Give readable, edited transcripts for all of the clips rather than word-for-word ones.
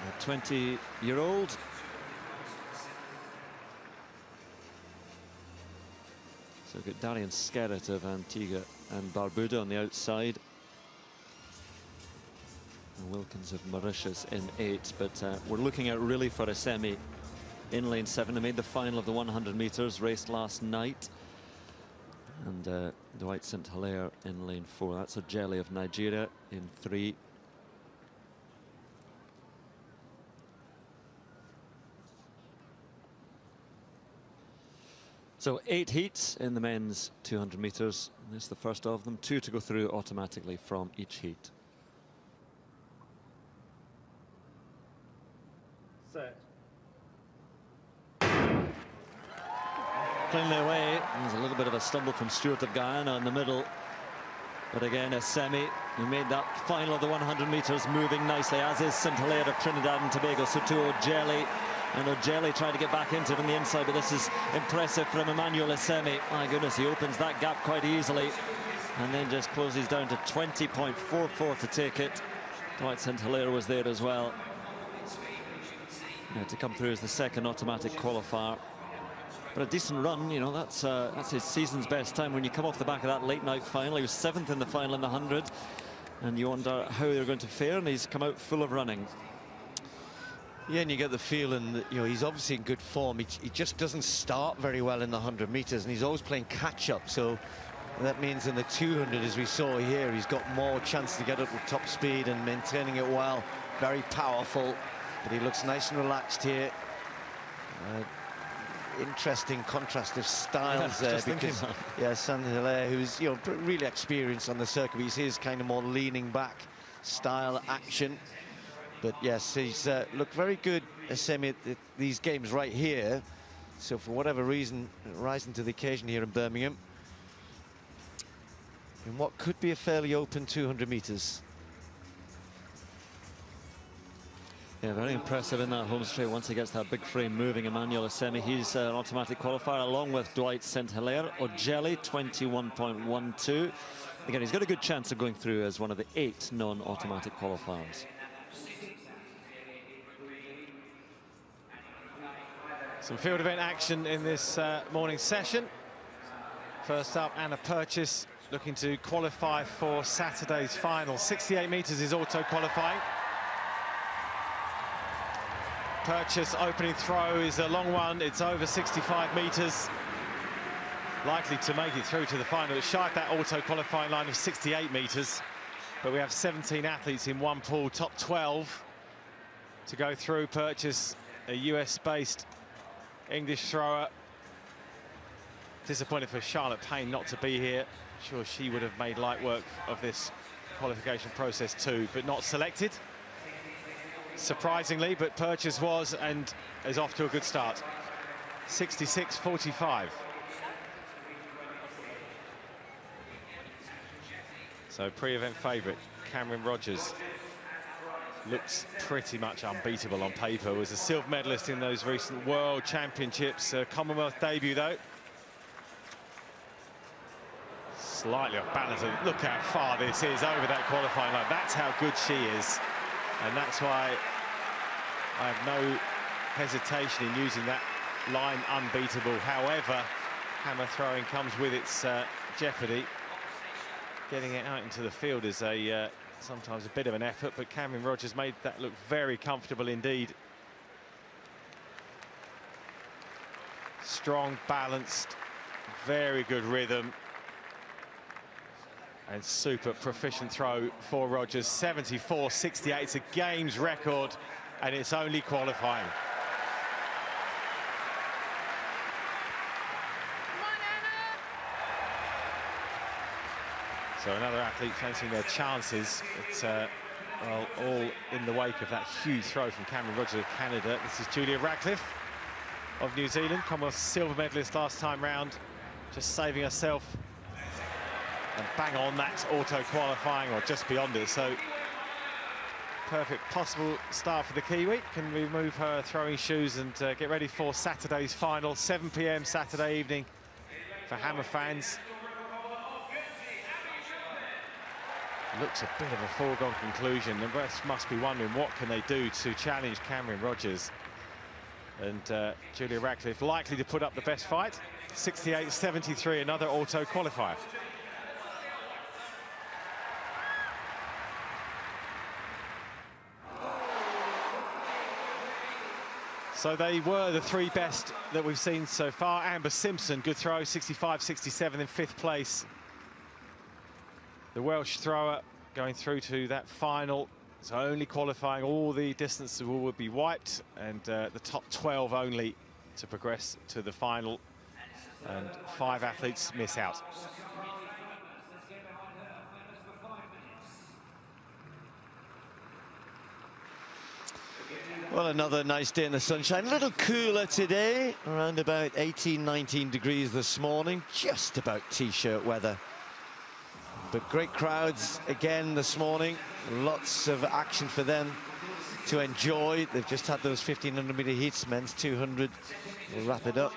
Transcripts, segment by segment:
a 20-year-old. So we've got Darian Skerritt of Antigua and Barbuda on the outside. And Wilkins of Mauritius in 8. But we're looking out really for Eseme in lane 7. He made the final of the 100 meters, raced last night. And Dwight St Hillaire in lane 4. That's Gemili of Nigeria in 3. So 8 heats in the men's 200 meters. This is the first of them. 2 to go through automatically from each heat. Set. Cleanly away. There's a little bit of a stumble from Stewart of Guyana in the middle. But again, Eseme, who made that final of the 100 meters, moving nicely, as is St Hillaire of Trinidad and Tobago. So to Gemili. And Gemili trying to get back into it on the inside, but this is impressive from Emmanuel Eseme. My goodness, he opens that gap quite easily and then just closes down to 20.44 to take it. Dwight St Hillaire was there as well. Yeah, to come through as the second automatic qualifier. But a decent run, you know, that's his season's best time. When you come off the back of that late night final, he was 7th in the final in the 100. And you wonder how they're going to fare, and he's come out full of running. Yeah, and you get the feeling that, you know, he's obviously in good form. He just doesn't start very well in the 100 meters, and he's always playing catch-up. So that means in the 200, as we saw here, he's got more chance to get up with top speed and maintaining it well. Very powerful, but he looks nice and relaxed here. Interesting contrast of styles there, because St Hillaire, who's, you know, really experienced on the circuit, he sees kind of more leaning back style action. But yes, he's looked very good, Eseme, at these games right here. So for whatever reason, rising to the occasion here in Birmingham, in what could be a fairly open 200 meters. Yeah, very impressive in that home straight once he gets that big frame moving. Emmanuel Eseme, he's an automatic qualifier along with Dwight St Hillaire. Gemili, 21.12. Again, he's got a good chance of going through as one of the 8 non-automatic qualifiers. Some field event action in this morning session. First up, Anna Purchase looking to qualify for Saturday's final. 68 meters is auto qualifying. Purchase opening throw is a long one. It's over 65 meters. Likely to make it through to the final. It's shy of that auto qualifying line of 68 meters. But we have 17 athletes in one pool, top 12 to go through. Purchase, a US-based English thrower. Disappointed for Charlotte Payne not to be here. Sure, she would have made light work of this qualification process too, but not selected. Surprisingly, but Purchase was, and is off to a good start. 66.45. So pre-event favourite, Cameron Rogers, looks pretty much unbeatable on paper. Was a silver medalist in those recent World Championships. Commonwealth debut, though. Slightly off balance. Look how far this is over that qualifying line. That's how good she is. And that's why I have no hesitation in using that line, unbeatable. However, hammer throwing comes with its jeopardy. Getting it out into the field is sometimes a bit of an effort, but Cameron Rogers made that look very comfortable indeed. Strong, balanced, very good rhythm. And super proficient throw for Rogers. 74.68, it's a games record, and it's only qualifying. So another athlete fancying their chances. It's well, all in the wake of that huge throw from Cameron Rogers of Canada. This is Julia Radcliffe of New Zealand, Commonwealth silver medalist last time round, just saving herself. And bang on, that's auto qualifying, or just beyond it. So perfect possible start for the Kiwi. Can remove her throwing shoes and get ready for Saturday's final, 7 p.m. Saturday evening for Hammer fans. looks a bit of a foregone conclusion. The rest must be wondering what can they do to challenge Cameron Rogers. And Hillaire Ratcliffe likely to put up the best fight. 68.73, another auto qualifier. So they were the three best that we've seen so far. Amber Simpson, good throw, 65.67 in 5th place. The Welsh thrower going through to that final. So only qualifying, all the distances will be wiped, and the top 12 only to progress to the final. And 5 athletes miss out. Well, another nice day in the sunshine. A little cooler today, around about 18, 19 degrees this morning. Just about t-shirt weather. But great crowds again this morning. Lots of action for them to enjoy. They've just had those 1500-meter heats. Men's 200 will wrap it up.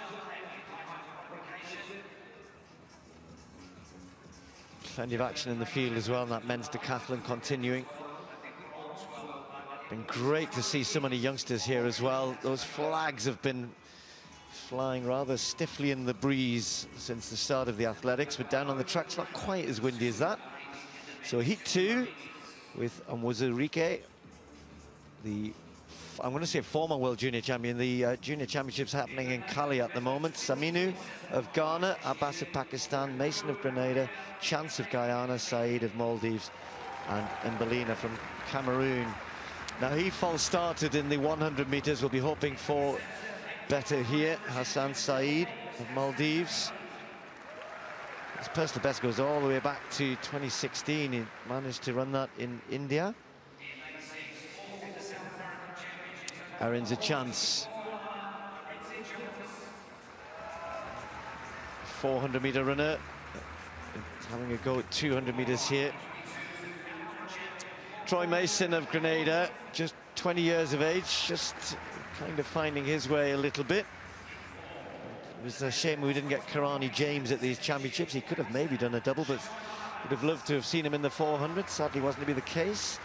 Plenty of action in the field as well, and that men's decathlon continuing. Been great to see so many youngsters here as well. Those flags have been flying rather stiffly in the breeze since the start of the athletics, but down on the track's not quite as windy as that. So heat 2 with Onwuzurike, the, I'm going to say former world junior champion. The junior championships happening in Cali at the moment. Saminu of Ghana, Abbas of Pakistan, Mason of Grenada, Chance of Guyana, Saeed of Maldives, and Mbelina from Cameroon. Now he false started in the 100 meters. We'll be hoping for better here. Hassan Saeed of Maldives. His personal best goes all the way back to 2016. He managed to run that in India. Aaron's a chance. 400-meter runner. Having a go at 200 meters here. Troy Mason of Grenada, just 20 years of age, just kind of finding his way a little bit. It was a shame we didn't get Karani James at these championships. He could have maybe done a double, but would have loved to have seen him in the 400. Sadly, wasn't to be the case.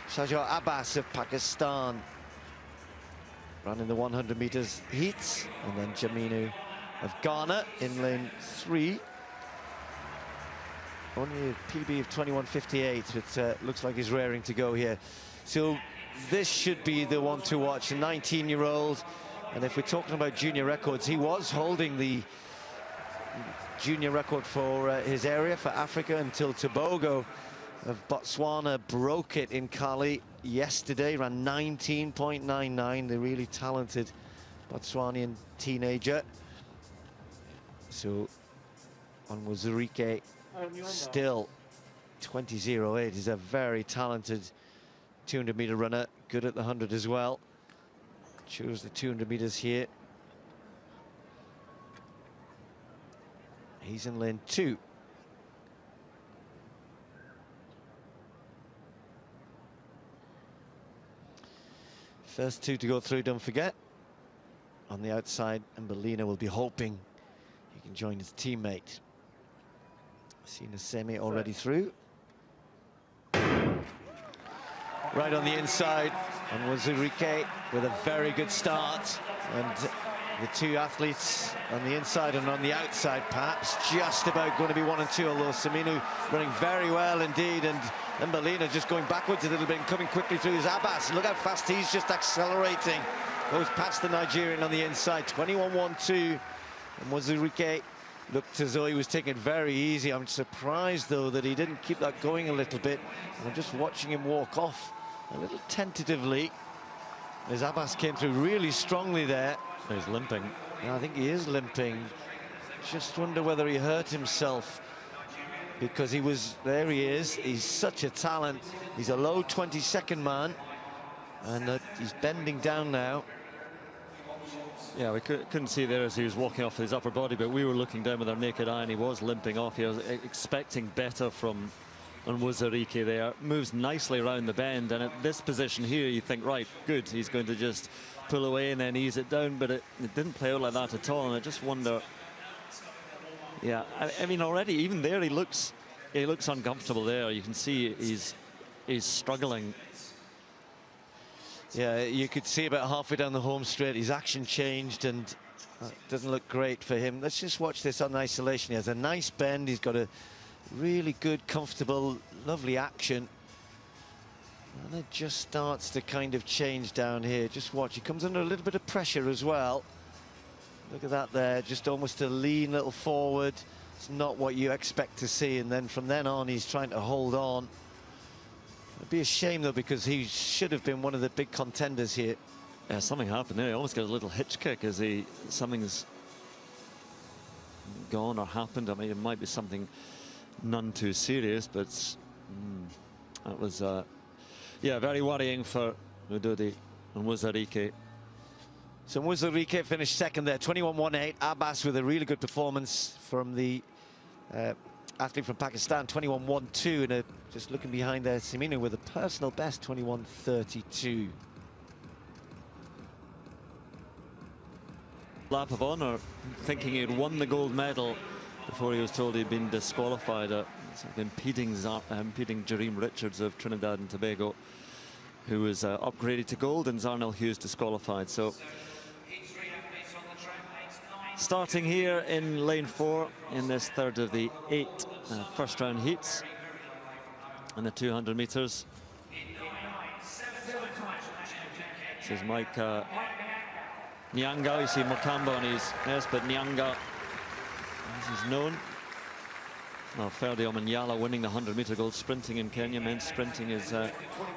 Shahjar Abbas of Pakistan ran in the 100 meters heats, and then Jaminu of Ghana in lane 3. Only a PB of 21.58, but looks like he's raring to go here. So this should be the one to watch, a 19-year-old. And if we're talking about junior records, he was holding the junior record for his area, for Africa, until Tobago of Botswana broke it in Cali yesterday, ran 19.99, the really talented Botswanian teenager. So Onwuzurike still 20.08. He's a very talented 200-meter runner, good at the 100 as well. Chose the 200 meters here. He's in lane 2. First 2 to go through, don't forget. On the outside, Mbelina will be hoping he can join his teammate. Seen Eseme already through. Right on the inside, and Onwuzurike with a very good start. And the two athletes on the inside and on the outside, perhaps just about going to be 1 and 2, although Saminu running very well indeed, and Mbelina just going backwards a little bit and coming quickly through his Abbas. Look how fast he's just accelerating. Goes past the Nigerian on the inside, 21.12. And Onwuzurike looked as though he was taking it very easy. I'm surprised, though, that he didn't keep that going a little bit. And I'm just watching him walk off a little tentatively as Abbas came through really strongly there. He's limping. I think he is limping. Just wonder whether he hurt himself, because he was, there he is. He's such a talent. He's a low 22nd man, and he's bending down now. Yeah, we couldn't see there as he was walking off with his upper body, but we were looking down with our naked eye, and he was limping off. He was expecting better from Onwuzurike there. Moves nicely around the bend, and at this position here, you think, right, good, he's going to just pull away and then ease it down, but it didn't play out like that at all, and I just wonder. Yeah, I mean, already, even there, he looks he looks uncomfortable there. You can see he's struggling. Yeah, you could see about halfway down the home straight, his action changed, and it doesn't look great for him. Let's just watch this on isolation. He has a nice bend. He's got a really good, comfortable, lovely action. And it just starts to kind of change down here. Just watch. He comes under a little bit of pressure as well. Look at that there. Just almost a lean little forward. It's not what you expect to see. And then from then on, he's trying to hold on. It'd be a shame, though, because he should have been one of the big contenders here. Yeah, something happened there. He almost got a little hitch kick as something's gone or happened. I mean, it might be something none too serious, but that was, yeah, very worrying for Udodi and Muzarike. So Muzarike finished second there, 21.18. Abbas with a really good performance from the athlete from Pakistan, 21.12. And just looking behind there, Semino with a personal best, 21.32. Lap of honour, thinking he'd won the gold medal before he was told he'd been disqualified. Impeding Jareem Richards of Trinidad and Tobago, who was upgraded to gold, and Zharnel Hughes disqualified. So starting here in lane 4 in this third of the 8 first round heats and the 200 meters. This is Mike Nyanga. You see Mokamba on his, yes, but Nyanga, as he's known. Now, Ferdi Omanyala winning the 100-meter gold sprinting in Kenya. Men's sprinting is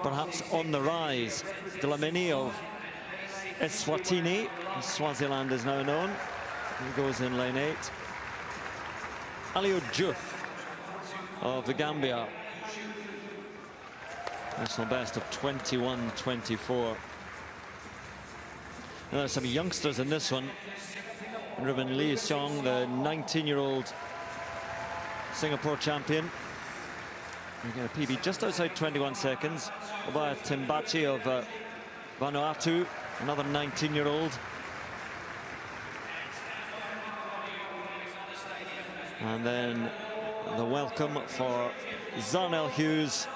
perhaps on the rise. Dlamini of Eswatini, Swaziland is now known. He goes in lane 8. Aliou Diouf of the Gambia. National best of 21.24. And there's some youngsters in this one. Ruben Lee Seong, the 19-year-old Singapore champion. Making a PB just outside 21 seconds. Obaya Timbachi of Vanuatu, another 19-year-old. And then the welcome for Zharnel Hughes.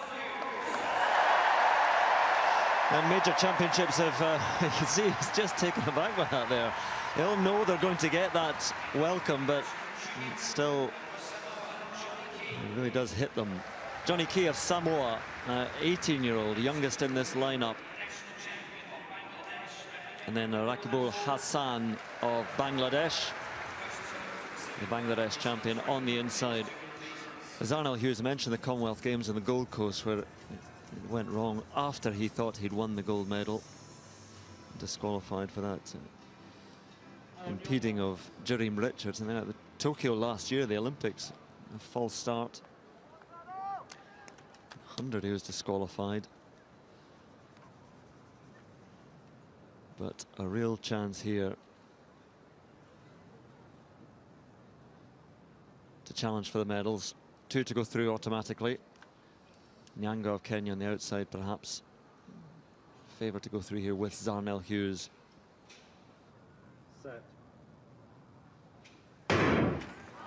And major championships have, you can see he's just taken aback by that there. They all know they're going to get that welcome, but it's still, it really does hit them. Johnny Key of Samoa, 18-year-old, youngest in this lineup. And then Rakibul Hassan of Bangladesh, the Bangladesh champion on the inside. As Zharnel Hughes mentioned, the Commonwealth Games on the Gold Coast, where it went wrong after he thought he'd won the gold medal. Disqualified for that impeding of Jareem Richards. And then at the Tokyo last year, the Olympics, a false start. 100 he was disqualified. But a real chance here to challenge for the medals. 2 to go through automatically. Nyanga of Kenya on the outside, perhaps favoured to go through here with Zharnel Hughes. Set.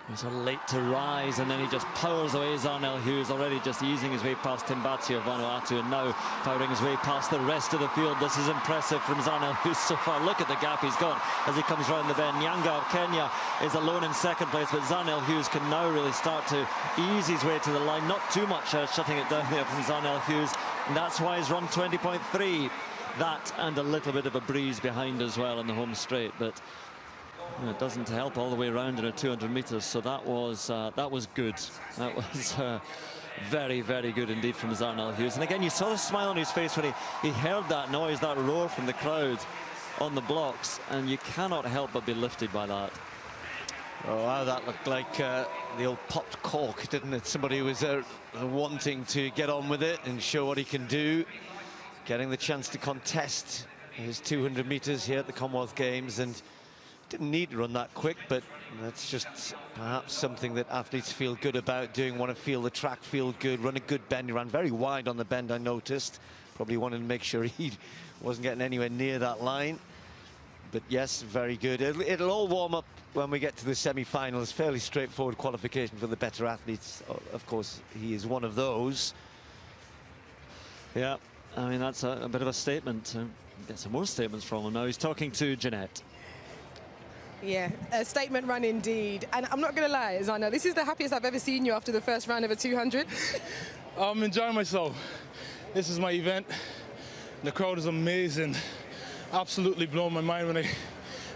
He's sort of late to rise, and then he just powers away. Zharnel Hughes already just easing his way past Timbachi of Vanuatu, and now powering his way past the rest of the field. This is impressive from Zharnel Hughes so far. Look at the gap he's got as he comes round the bend. Nyanga of Kenya is alone in second place, but Zharnel Hughes can now really start to ease his way to the line. Not too much shutting it down there from Zharnel Hughes, and that's why he's run 20.3. That and a little bit of a breeze behind as well in the home straight, but it doesn't help all the way around in a 200 meters. So that was good. That was very, very good indeed from Zharnel Hughes. And again, you saw the smile on his face when he heard that noise, that roar from the crowd on the blocks, and you cannot help but be lifted by that. Oh, wow, that looked like the old popped cork, didn't it? Somebody who was wanting to get on with it and show what he can do, getting the chance to contest his 200 meters here at the Commonwealth Games, and didn't need to run that quick, but that's just perhaps something that athletes feel good about doing, want to feel the track, feel good, run a good bend. He ran very wide on the bend, I noticed. Probably wanted to make sure he wasn't getting anywhere near that line. But yes, very good. It'll all warm up when we get to the semi-finals. Fairly straightforward qualification for the better athletes. Of course, he is one of those. Yeah, I mean, that's a bit of a statement. Get some more statements from him now. He's talking to Jeanette. Yeah, a statement run indeed. And I'm not going to lie, Zharnel, this is the happiest I've ever seen you after the first round of a 200. I'm enjoying myself. This is my event. The crowd is amazing. Absolutely blown my mind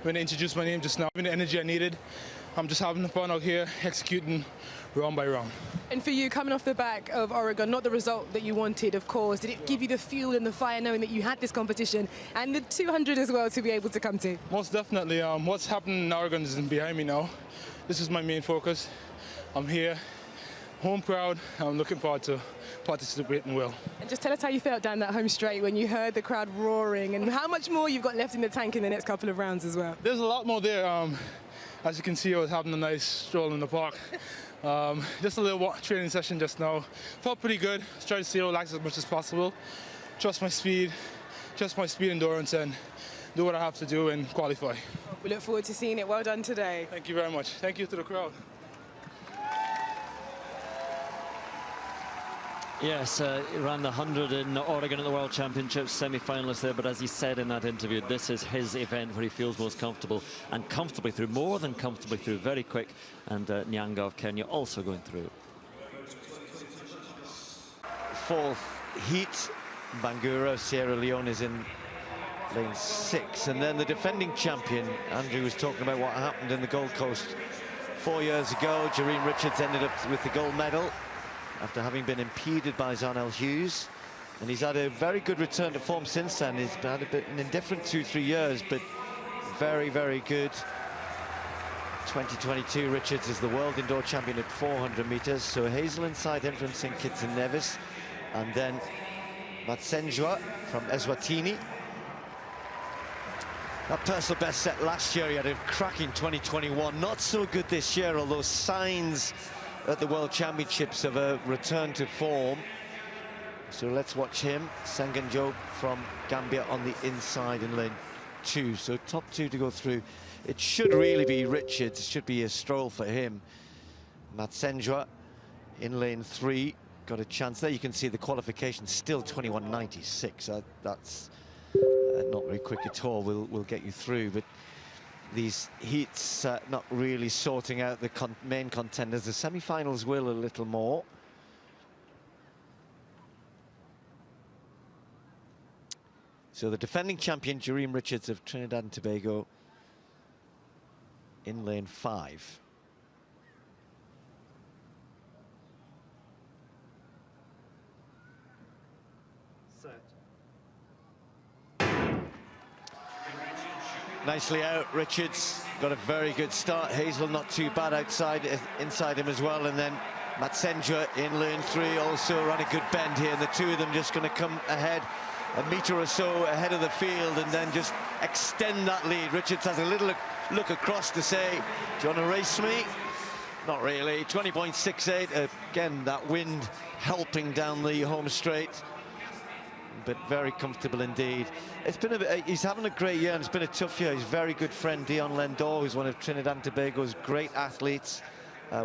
when they introduced my name just now. The energy I needed. I'm just having fun out here, executing round by round. And for you, coming off the back of Oregon, not the result that you wanted, of course, did it give you the fuel and the fire knowing that you had this competition and the 200 as well to be able to come to? Most definitely. What's happening in Oregon is behind me now. This is my main focus. I'm here, home proud. I'm looking forward to participating well. And just tell us how you felt down that home straight when you heard the crowd roaring and how much more you've got left in the tank in the next couple of rounds as well. There's a lot more there. As you can see, I was having a nice stroll in the park. Just a little training session just now. Felt pretty good. Just trying to stay relaxed as much as possible. Trust my speed endurance, and do what I have to do and qualify. We look forward to seeing it. Well done today. Thank you very much. Thank you to the crowd. Yes, he ran the 100 in Oregon at the World Championships, semi-finalist there, but as he said in that interview, this is his event where he feels most comfortable, and comfortably through, more than comfortably through, very quick, and Nyanga of Kenya also going through. Fourth heat, Bangura, Sierra Leone is in lane 6, and then the defending champion, Andrew was talking about what happened in the Gold Coast 4 years ago. Jereen Richards ended up with the gold medal after having been impeded by Zharnel Hughes, and he's had a very good return to form since then. He's had a bit an indifferent 2-3 years, but very, very good. 2022, Richards is the world indoor champion at 400 meters. So a Hazel inside entrance in Kitson Nevis, and then Matsenjwa from Eswatini. That personal best set last year. He had a cracking 2021. Not so good this year, although signs at the World Championships of a return to form. So let's watch him. Sengenjo from Gambia on the inside in lane 2. So top 2 to go through. It should really be Richards. It should be a stroll for him. Matsenjwa in lane 3. Got a chance there. You can see the qualification still 21.96. That's not very quick at all. We'll get you through, but these heats not really sorting out the main contenders. The semi-finals will a little more. So the defending champion, Jereen Richards of Trinidad and Tobago, in lane 5. Nicely out, Richards got a very good start. Hazel not too bad inside him as well, and then Matsenjwa in lane 3 also ran a good bend here, and the two of them just going to come ahead a metre or so ahead of the field and then just extend that lead. Richards has a little look across to say, do you want to race me? Not really. 20.68, again that wind helping down the home straight, but very comfortable indeed. It's been he's having a great year, and it's been a tough year. His very good friend Dion Lendor, who's one of Trinidad and Tobago's great athletes,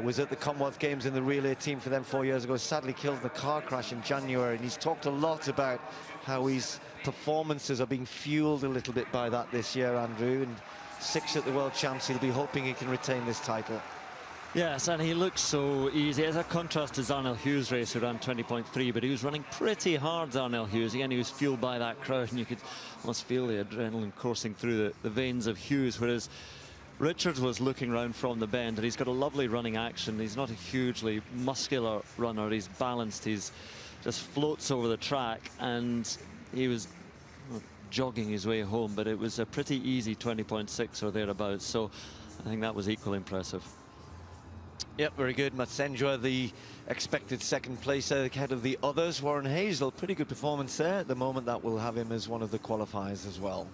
was at the Commonwealth Games in the relay team for them 4 years ago, sadly killed in a car crash in January, and he's talked a lot about how his performances are being fueled a little bit by that this year, Andrew, and 6th at the World Champs. He'll be hoping he can retain this title. Yes, and he looks so easy. As a contrast to Zharnel Hughes' race, who ran 20.3, but he was running pretty hard, Zharnel Hughes. Again, he was fueled by that crowd, and you could almost feel the adrenaline coursing through the veins of Hughes, whereas Richards was looking round from the bend, and he's got a lovely running action. He's not a hugely muscular runner. He's balanced. He's just floats over the track, and he was jogging his way home, but it was a pretty easy 20.6 or thereabouts. So I think that was equally impressive. Yep, very good. Matsenjwa, the expected second place ahead of the others. Warren Hazel, pretty good performance there. At the moment, that will have him as one of the qualifiers as well.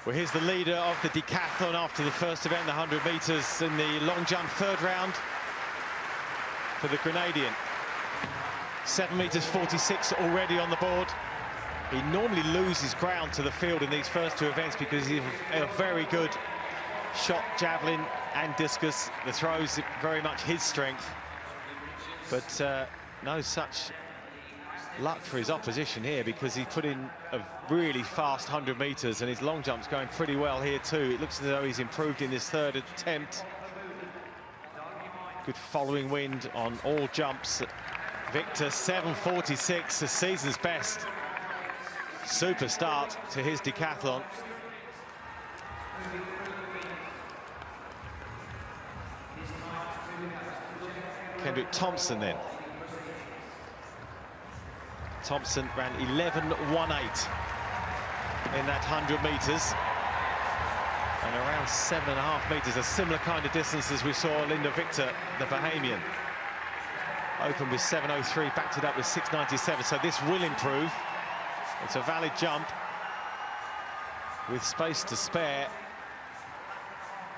Well, here's the leader of the decathlon after the first event, the 100 meters in the long jump third round for the Grenadian. 7.46 already on the board. He normally loses ground to the field in these first two events because he's a very good shot, javelin and discus. The throws very much his strength, but no such luck for his opposition here, because he put in a really fast 100 meters and his long jump's going pretty well here too. It looks as though he's improved in this third attempt. Good following wind on all jumps. Victor, 7.46, the season's best. Super start to his decathlon. Kendrick Thompson then. Thompson ran 11.18 in that 100 meters. And around 7.5 meters, a similar kind of distance as we saw Linda Victor, the Bahamian. Opened with 7.03, backed it up with 6.97, so this will improve. It's a valid jump with space to spare.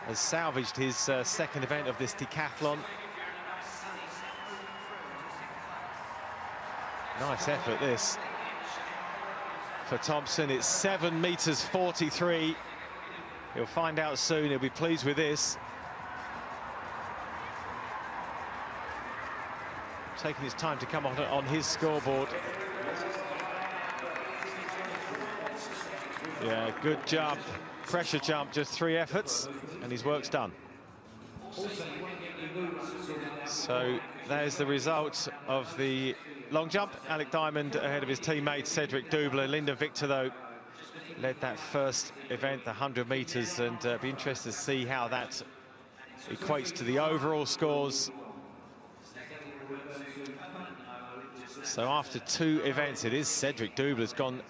Has salvaged his second event of this decathlon. Nice effort this for Thompson. It's 7.43. He'll find out soon. He'll be pleased with this. Taking his time to come on his scoreboard. Yeah, good jump, pressure jump, just 3 efforts, and his work's done. So there's the result of the long jump. Alec Diamond ahead of his teammate Cedric Double. Linda Victor, though, led that first event, the 100 meters, and be interested to see how that equates to the overall scores. So after 2 events, it is Cedric Double has gone.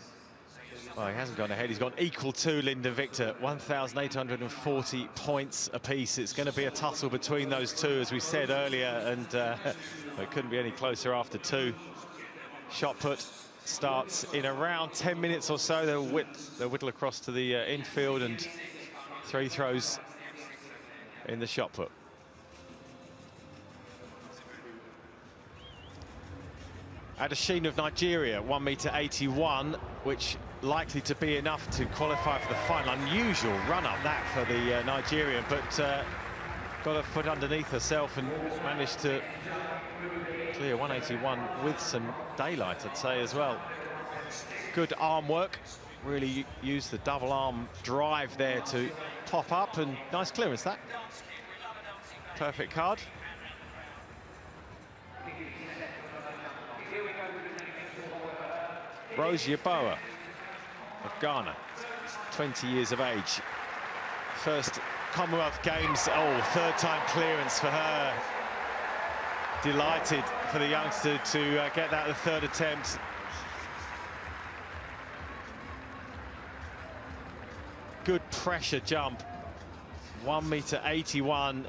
Well, he hasn't gone ahead. He's gone equal to Linda Victor, 1,840 points apiece. It's going to be a tussle between those two, as we said earlier, and it couldn't be any closer after 2. Shot put starts in around 10 minutes or so. They'll whittle across to the infield, and 3 throws in the shot put. Adesina of Nigeria, 1.81 m, which likely to be enough to qualify for the final. Unusual run-up that for the Nigerian, but got her foot underneath herself and managed to clear 1.81 with some daylight, I'd say, as well. Good arm work, really used the double arm drive there to pop up, and nice clearance that. Perfect card. Rose Yeboah of Ghana, 20 years of age. First Commonwealth Games, third time clearance for her. Delighted for the youngster to get that the third attempt. Good pressure jump, 1.81 m,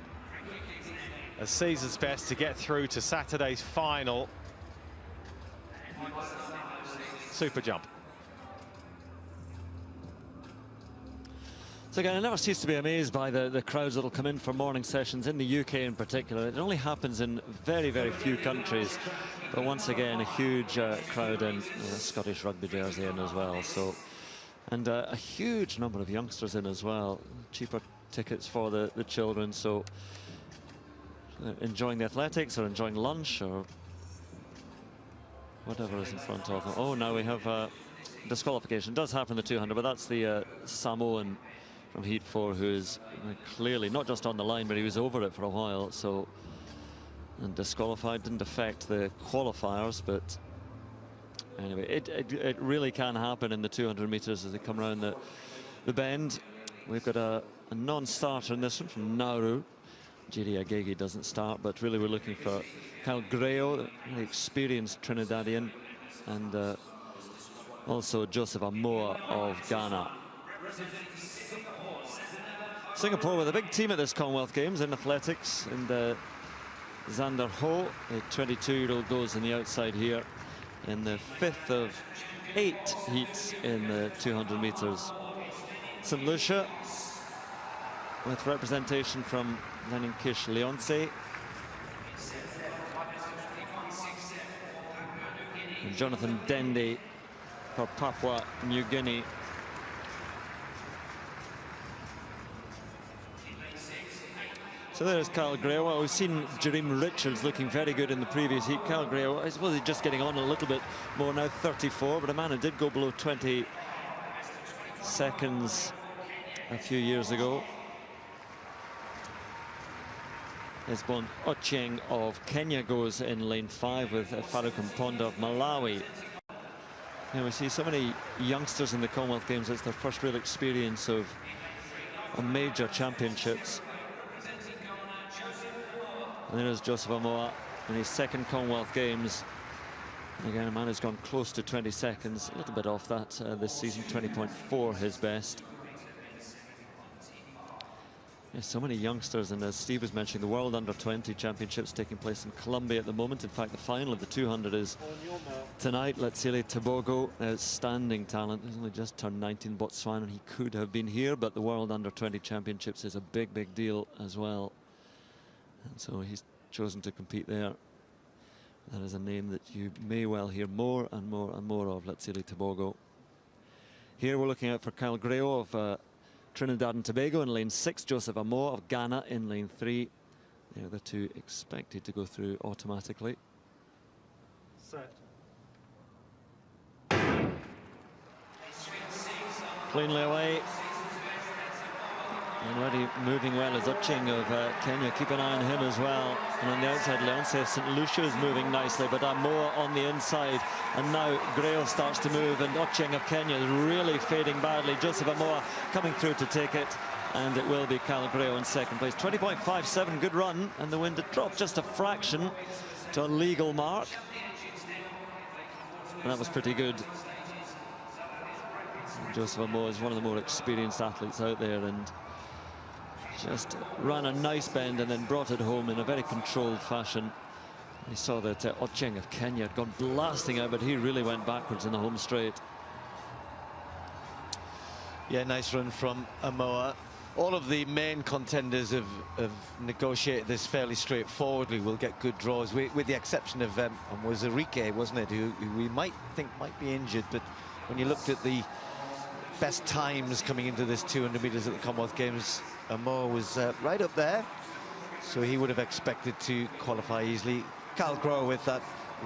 a season's best to get through to Saturday's final. Super jump. So again, I never cease to be amazed by the crowds that'll come in for morning sessions in the UK in particular. It only happens in very, very few countries. But once again, a huge crowd in, Scottish rugby jersey in as well. So, and a huge number of youngsters in as well. Cheaper tickets for the children. So enjoying the athletics or enjoying lunch or whatever is in front of them. Oh, now we have disqualification. It does happen in the 200, but that's the Samoan from Heat 4, who is clearly not just on the line, but he was over it for a while. So, and disqualified, didn't affect the qualifiers, but anyway, it really can happen in the 200 meters as they come around the bend. We've got a non-starter in this one from Nauru. Jiri Agegi doesn't start, but really we're looking for Kyle Grayo, an experienced Trinidadian, and also Joseph Amoah of Ghana. Singapore with a big team at this Commonwealth Games in athletics, and Xander Ho, a 22-year-old, goes on the outside here in the 5th of 8 heats in the 200 meters. St. Lucia with representation from Leninkish Leonce. And Jonathan Dende for Papua New Guinea. So there's Kyle Gray. Well, we've seen Jareem Richards looking very good in the previous heat. Kyle Gray, I suppose he's just getting on a little bit more now, 34, but a man who did go below 20 seconds a few years ago. Esbon Ochieng of Kenya goes in lane 5 with Farouk Mponda of Malawi. And we see so many youngsters in the Commonwealth Games. It's their first real experience of major championships. And there's Joseph Amoah in his second Commonwealth Games. And again, a man who's gone close to 20 seconds, a little bit off that this season, 20.4 his best. Yeah, so many youngsters, and as Steve was mentioning, the World Under-20 Championships taking place in Colombia at the moment. In fact, the final of the 200 is tonight. Hillaire Tobago, outstanding talent. He's only just turned 19, Botswana, and he could have been here, but the World Under-20 Championships is a big, big deal as well. And so he's chosen to compete there. That is a name that you may well hear more and more and more of, Hillaire Tobago. Here we're looking out for Kyle Greo of Trinidad and Tobago in lane 6, Joseph Amoah of Ghana in lane 3. They're the two expected to go through automatically. Set. Cleanly away. And already moving well is Ochieng of Kenya. Keep an eye on him as well. And on the outside, Leonce of St. Lucia is moving nicely, but Amoah on the inside. And now Greo starts to move, and Ochieng of Kenya is really fading badly. Joseph Amoah coming through to take it, and it will be Kyle Greo in second place. 20.57, good run, and the wind had dropped just a fraction to a legal mark. And that was pretty good. Joseph Amoah is one of the more experienced athletes out there, and just ran a nice bend and then brought it home in a very controlled fashion. We saw that Ochieng of Kenya had gone blasting out, but he really went backwards in the home straight. Yeah, nice run from Amoah. All of the main contenders have negotiated this fairly straightforwardly. We'll get good draws, with the exception of was Enrique, wasn't it, who we might think might be injured. But when you looked at the best times coming into this 200 meters at the Commonwealth Games, Amoah was right up there, so he would have expected to qualify easily. Kyle Greo with that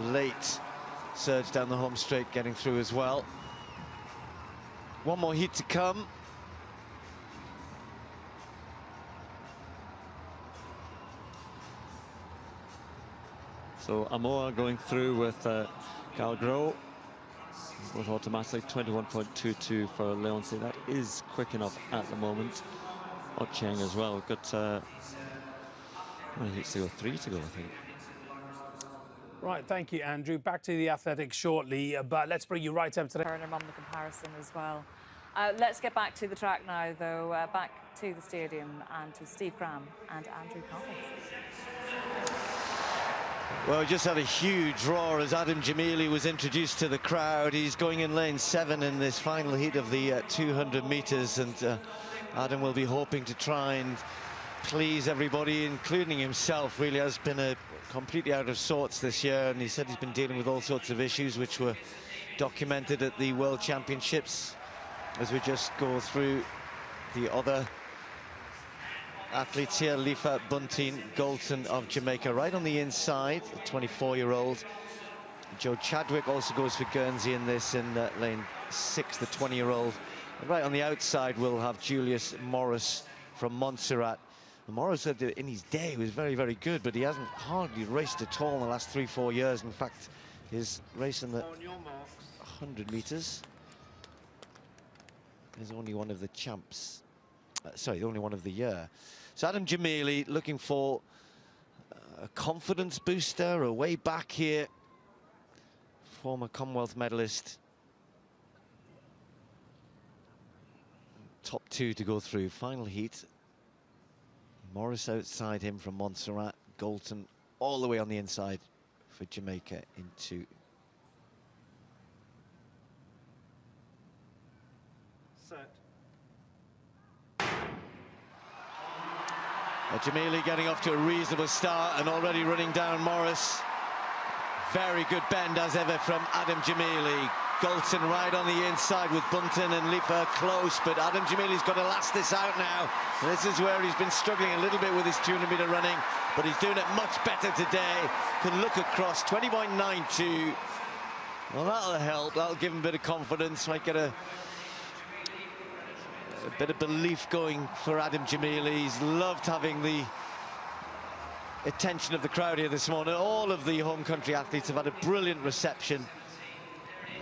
late surge down the home straight, getting through as well. One more heat to come. So Amoah going through with Kyle Greo. Both automatically, 21.22 for Leonce. That is quick enough at the moment. Ochieng as well. We've got how many heats to go? 3 to go, I think. Right, thank you, Andrew. Back to the athletics shortly, but let's bring you right up to the Turner on the comparison as well. Let's get back to the track now, though. Back to the stadium and to Steve Graham and Andrew Coffey. Well, we just had a huge roar as Adam Gemili was introduced to the crowd. He's going in lane 7 in this final heat of the 200 meters, and Adam will be hoping to try and please everybody, including himself. Really has been completely out of sorts this year, and he said he's been dealing with all sorts of issues which were documented at the World Championships. As we just go through the other athletes here, Lifa Bunting Galton of Jamaica right on the inside, a 24-year-old. Joe Chadwick also goes for Guernsey in this in lane 6, the 20-year-old. Right on the outside we'll have Julius Morris from Montserrat. And Morris said that in his day he was very, very good, but he hasn't hardly raced at all in the last 3-4 years. In fact, his race in the 100 meters is only one of the champs. Sorry, only one of the year. So Adam Gemili looking for a confidence booster, a way back here. Former Commonwealth medalist. Top 2 to go through. Final heat. Morris outside him from Montserrat. Galton all the way on the inside for Jamaica into set. Gemili getting off to a reasonable start and already running down Morris. Very good bend as ever from Adam Gemili. Golson right on the inside with Bunton and Lifa close, but Adam Gemili's got to last this out now. And this is where he's been struggling a little bit with his 200-meter running, but he's doing it much better today. Can look across, 20.92. Well, that'll help. That'll give him a bit of confidence. Might get a bit of belief going for Adam Gemili. He's loved having the attention of the crowd here this morning. All of the home country athletes have had a brilliant reception,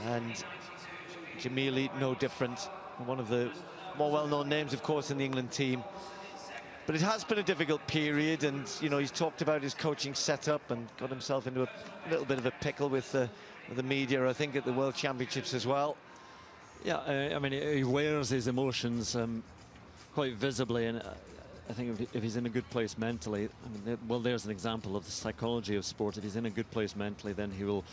and Gemili no different. One of the more well-known names, of course, in the England team. But it has been a difficult period, and you know, he's talked about his coaching setup and got himself into a little bit of a pickle with the media, I think, at the World Championships as well. Yeah, I mean, he wears his emotions quite visibly, and I think if he's in a good place mentally, I mean, well, there's an example of the psychology of sport. If he's in a good place mentally, then he will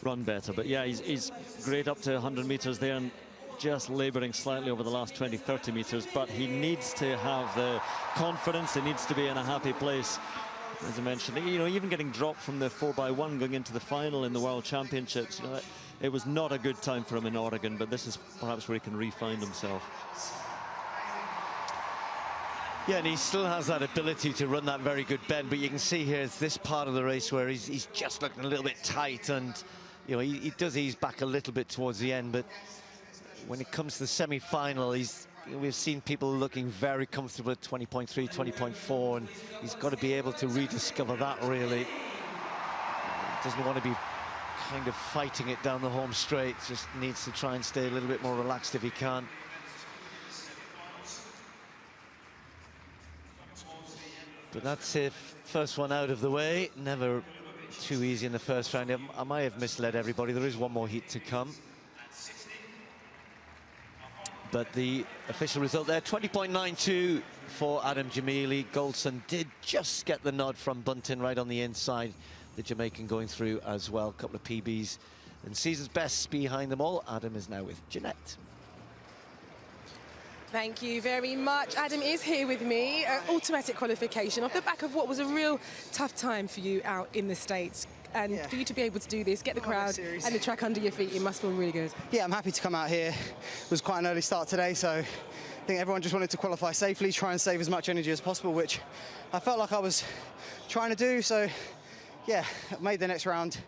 run better. But yeah, he's great up to 100 meters there, and just laboring slightly over the last 20-30 meters, but he needs to have the confidence. He needs to be in a happy place. As I mentioned, you know, even getting dropped from the 4x1 going into the final in the World Championships, you know, it was not a good time for him in Oregon, but this is perhaps where he can re-find himself. Yeah, and he still has that ability to run that very good bend, but you can see here it's this part of the race where he's just looking a little bit tight, and you know, he does ease back a little bit towards the end, but when it comes to the semi-final, we've seen people looking very comfortable at 20.3, 20.4, and he's got to be able to rediscover that, really. Doesn't want to be kind of fighting it down the home straight, just needs to try and stay a little bit more relaxed if he can. But that's it, first one out of the way. Never too easy in the first round. I might have misled everybody. There is one more heat to come. But the official result there, 20.92 for Adam Gemili. Golson did just get the nod from Bunton right on the inside. The Jamaican going through as well. A couple of PBs and season's best behind them all. Adam is now with Jeanette. Thank you very much. Adam is here with me. Automatic qualification off the back of what was a real tough time for you out in the States. And for you to be able to do this, get the crowd and the track under your feet, it must feel really good. Yeah, I'm happy to come out here. It was quite an early start today, so I think everyone just wanted to qualify safely, try and save as much energy as possible, which I felt like I was trying to do. So, yeah, I made the next round.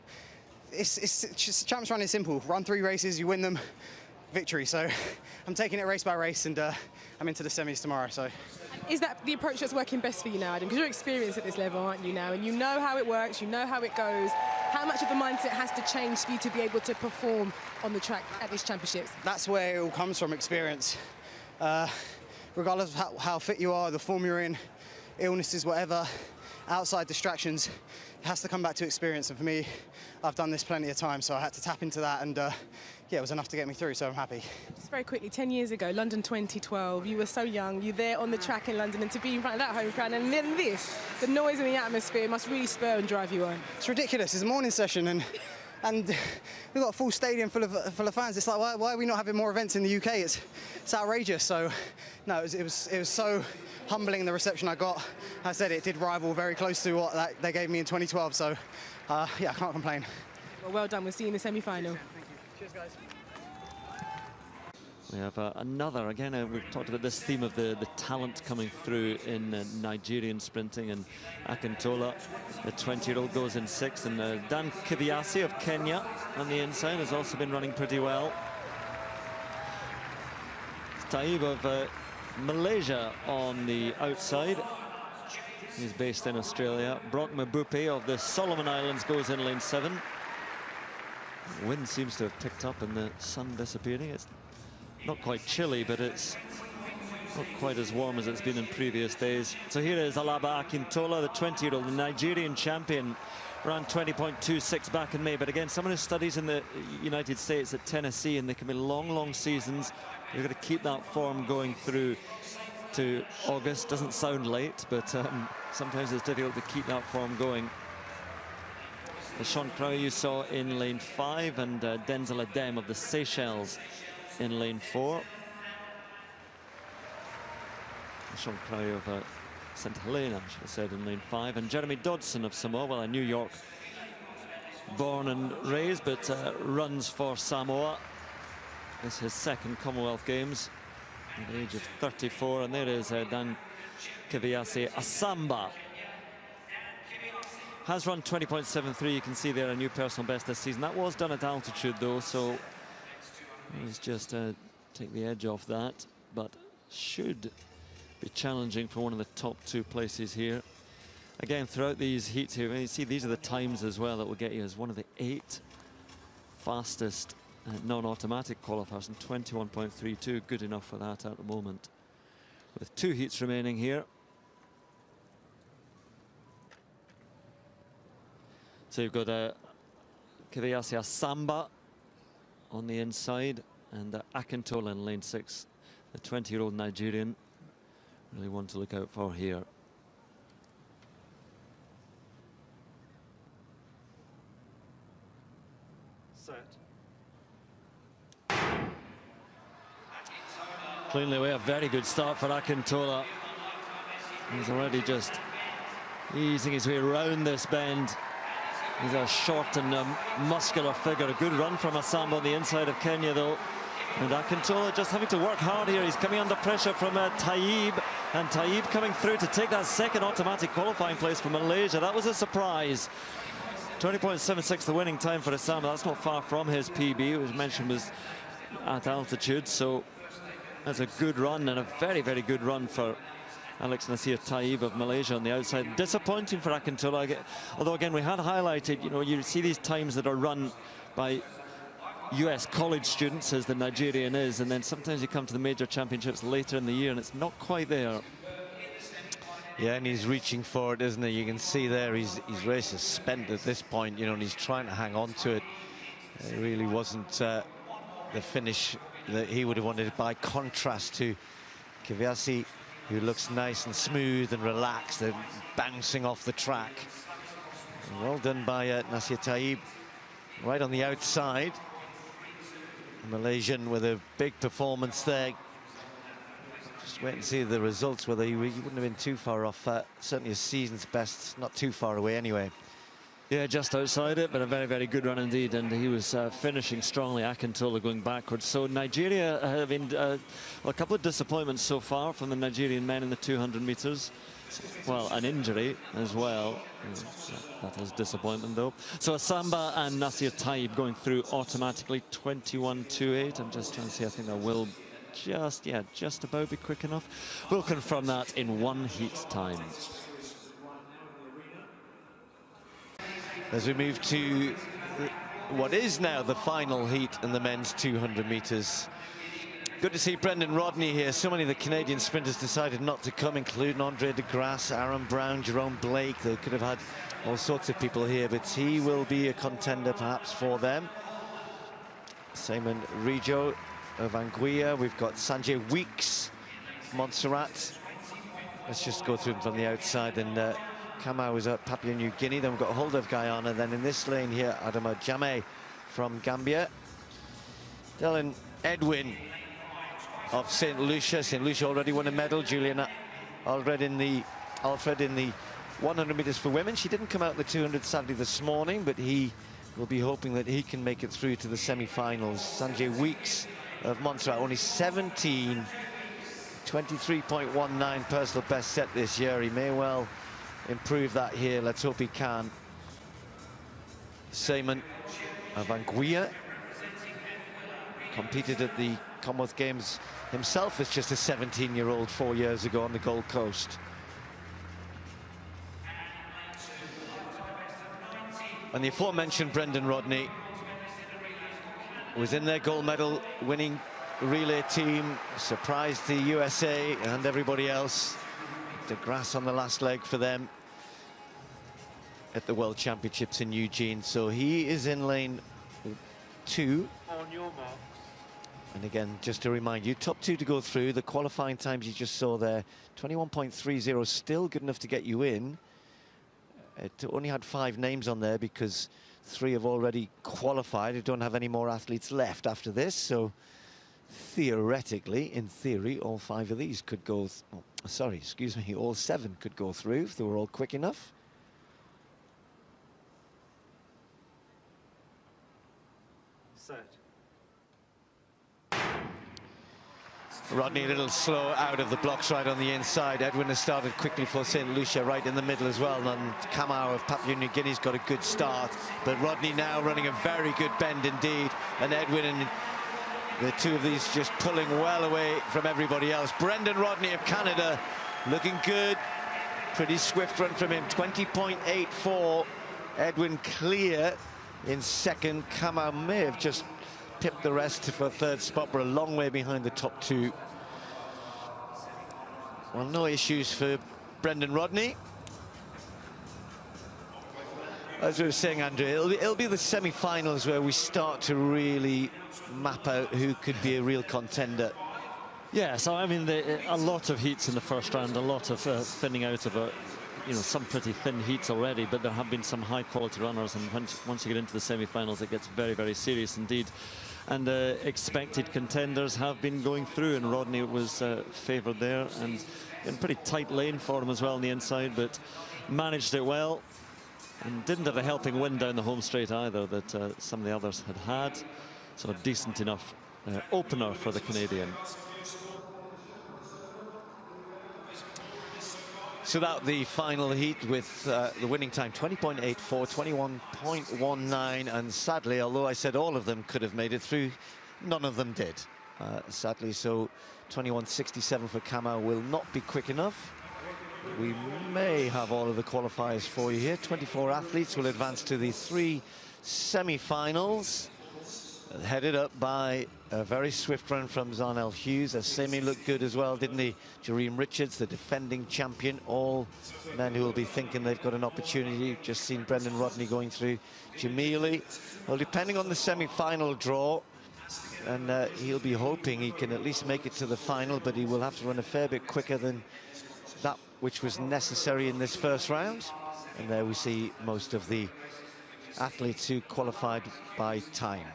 It's just Champs Run is simple. Run 3 races, you win them, victory. So I'm taking it race by race, and I'm into the semis tomorrow. So. Is that the approach that's working best for you now, Adam? Because you're experienced at this level, aren't you now? And you know how it works, you know how it goes. How much of the mindset has to change for you to be able to perform on the track at these championships? That's where it all comes from, experience. Regardless of how fit you are, the form you're in, illnesses, whatever, outside distractions, it has to come back to experience. And for me, I've done this plenty of times, so I had to tap into that, and yeah, it was enough to get me through, so I'm happy. Just very quickly, 10 years ago, London 2012, you were so young, you're there on the track in London, and to be in front of that home crowd, and then this, the noise and the atmosphere must really spur and drive you on. It's ridiculous. It's a morning session, and we've got a full stadium full of fans. It's like, why are we not having more events in the UK? It's outrageous. So, no, it was so humbling, the reception I got. I said it did rival very close to what they gave me in 2012. So, yeah, I can't complain. Well done. We'll see you in the semi-final. Cheers, guys. We have another, again, we've talked about this theme of the talent coming through in Nigerian sprinting, and Akintola, the 20-year-old, goes in 6th, and Dan Kiviasi of Kenya on the inside has also been running pretty well. Taib of Malaysia on the outside. He's based in Australia. Brock Mabupe of the Solomon Islands goes in lane 7. The wind seems to have picked up and the sun disappearing. It's not quite chilly, but it's not quite as warm as it's been in previous days. So here is Alaba Akintola, the 20-year-old, the Nigerian champion. Ran 20.26 back in May, but again, someone who studies in the United States at Tennessee, and they can be long seasons. You've got to keep that form going through to August. Doesn't sound late, but sometimes it's difficult to keep that form going. The Sean Crowe you saw in lane 5, and Denzel Adem of the Seychelles in lane 4. Sean Crowe of St Helena, I should have said, in lane 5, and Jeremy Dodson of Samoa, well, a New York born and raised, but runs for Samoa. This is his second Commonwealth Games at the age of 34, and there is Dan Kiviasi Asamba. Has run 20.73. You can see there a new personal best this season. That was done at altitude though, so he's just take the edge off that, but should be challenging for one of the top 2 places here. Again, throughout these heats here, you see these are the times as well that will get you as one of the 8 fastest non-automatic qualifiers, and 21.32, good enough for that at the moment. With 2 heats remaining here. So you've got Kiviasi Asamba on the inside, and Akintola in lane 6, the 20-year-old Nigerian. Really one to look out for here. Set. Cleanly away, a very good start for Akintola. He's already just easing his way around this bend. He's a short and muscular figure. A good run from Asamba on the inside of Kenya, though. And Akintola just having to work hard here. He's coming under pressure from Taib. And Taib coming through to take that second automatic qualifying place for Malaysia. That was a surprise. 20.76 the winning time for Asamba. That's not far from his PB, which mentioned was at altitude. So that's a good run, and a very, very good run for Alex Nasir Taib of Malaysia on the outside. Disappointing for Akintola, although again we had highlighted, you know, you see these times that are run by US college students, as the Nigerian is, and then sometimes you come to the major championships later in the year and it's not quite there. Yeah, and he's reaching for it, isn't he? You can see there his race is spent at this point, you know, and he's trying to hang on to it. It really wasn't the finish that he would have wanted, by contrast to Kiviasi, who looks nice and smooth and relaxed. They're bouncing off the track. Well done by Nasir Taib, right on the outside. Malaysian with a big performance there. Just wait and see the results, whether he wouldn't have been too far off. Certainly a season's best, not too far away anyway. Yeah, just outside it, but a very, very good run indeed. And he was finishing strongly, Akintola going backwards. So Nigeria having a couple of disappointments so far from the Nigerian men in the 200 meters. Well, an injury as well. That is disappointment though. So Asamba and Nasir Taib going through automatically, 21.28. I'm just trying to see, I think that will just about be quick enough. We'll confirm that in 1 heat time. As we move to what is now the final heat in the men's 200 meters. Good to see Brendon Rodney here. So many of the Canadian sprinters decided not to come, including Andre de Grasse, Aaron Brown, Jerome Blake. They could have had all sorts of people here, but he will be a contender perhaps for them. Simon Rijo of Anguilla. We've got Sanjay Weeks, Montserrat. Let's just go through them from the outside. And Kamau is at Papua New Guinea. Then we've got Hold of Guyana. Then in this lane here, Adama Jame from Gambia. Dylan Edwin of St. Lucia. St. Lucia already won a medal. Julian Alfred in the 100 meters for women. She didn't come out in the 200 sadly this morning, but he will be hoping that he can make it through to the semi-finals. Sanjay Weeks of Montserrat, only 17, 23.19 personal best set this year. He may well improve that here. Let's hope he can. Simon of Anguilla competed at the Commonwealth Games himself as just a 17-year-old 4 years ago on the Gold Coast. And the aforementioned Brendon Rodney was in their gold medal winning relay team, surprised the USA and everybody else. De Grasse on the last leg for them at the World Championships in Eugene. So he is in lane 2. On your mark. And again, just to remind you, top 2 to go through. The qualifying times you just saw there, 21.30, still good enough to get you in. It only had 5 names on there because 3 have already qualified. They don't have any more athletes left after this. So theoretically, in theory, all 5 of these could go, all 7 could go through if they were all quick enough. Set. Rodney a little slow out of the blocks right on the inside. Edwin has started quickly for St. Lucia right in the middle as well. And Amoah of Papua New Guinea's got a good start. But Rodney now running a very good bend indeed. And Edwin and the two of these just pulling well away from everybody else. Brendon Rodney of Canada looking good. Pretty swift run from him, 20.84. Edwin clear in second. Amoah may have just tipped the rest for a third spot, but a long way behind the top two. Well, no issues for Brendon Rodney. As we were saying, Andrew, it'll be the semi-finals where we start to really map out who could be a real contender. Yeah, so I mean, a lot of heats in the first round, a lot of thinning out of some pretty thin heats already, but there have been some high-quality runners, and once you get into the semi-finals, it gets very, very serious indeed. And expected contenders have been going through, and Rodney was favoured there, and in pretty tight lane for him as well on the inside, but managed it well, and didn't have a helping wind down the home straight either that some of the others had. So a decent enough opener for the Canadian. So that the final heat with the winning time 20.84, 21.19, and sadly, although I said all of them could have made it through, none of them did. Sadly, so 21.67 for Amoah will not be quick enough. We may have all of the qualifiers for you here. 24 athletes will advance to the 3 semi-finals, headed up by a very swift run from Zharnel Hughes. Eseme looked good as well, didn't he? Jareem Richards, the defending champion. All men who will be thinking they've got an opportunity. Just seen Brendon Rodney going through. Gemili, well, depending on the semi-final draw, and he'll be hoping he can at least make it to the final, but he will have to run a fair bit quicker than that which was necessary in this first round. And there we see most of the athletes who qualified by time.